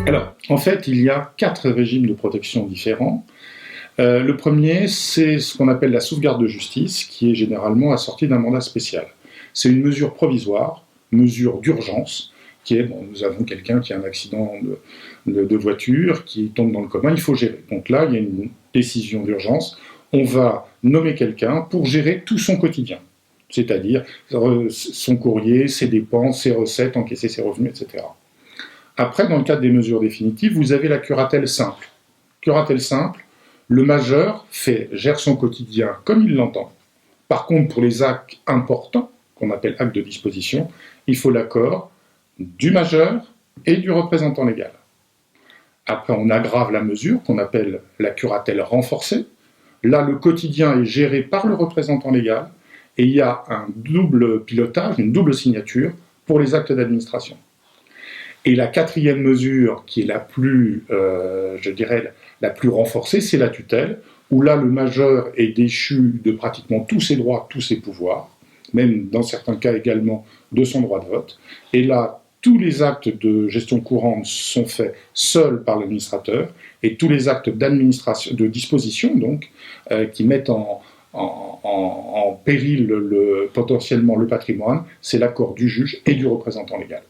Alors, en fait, il y a 4 régimes de protection différents. Le premier, c'est ce qu'on appelle la sauvegarde de justice, qui est généralement assortie d'un mandat spécial. C'est une mesure provisoire, mesure d'urgence, qui est, bon, nous avons quelqu'un qui a un accident de voiture, qui tombe dans le coma, il faut gérer. Donc là, il y a une décision d'urgence, on va nommer quelqu'un pour gérer tout son quotidien, c'est-à-dire son courrier, ses dépenses, ses recettes, encaisser ses revenus, etc. Après, dans le cadre des mesures définitives, vous avez la curatelle simple. Curatelle simple, le majeur gère son quotidien comme il l'entend. Par contre, pour les actes importants, qu'on appelle actes de disposition, il faut l'accord du majeur et du représentant légal. Après, on aggrave la mesure, qu'on appelle la curatelle renforcée. Là, le quotidien est géré par le représentant légal et il y a un double pilotage, une double signature pour les actes d'administration. Et la quatrième mesure, qui est la plus, je dirais, la plus renforcée, c'est la tutelle, où là, le majeur est déchu de pratiquement tous ses droits, tous ses pouvoirs, même dans certains cas également de son droit de vote. Et là, tous les actes de gestion courante sont faits seuls par l'administrateur, et tous les actes d'administration, de disposition, donc, qui mettent en péril potentiellement le patrimoine, c'est l'accord du juge et du représentant légal.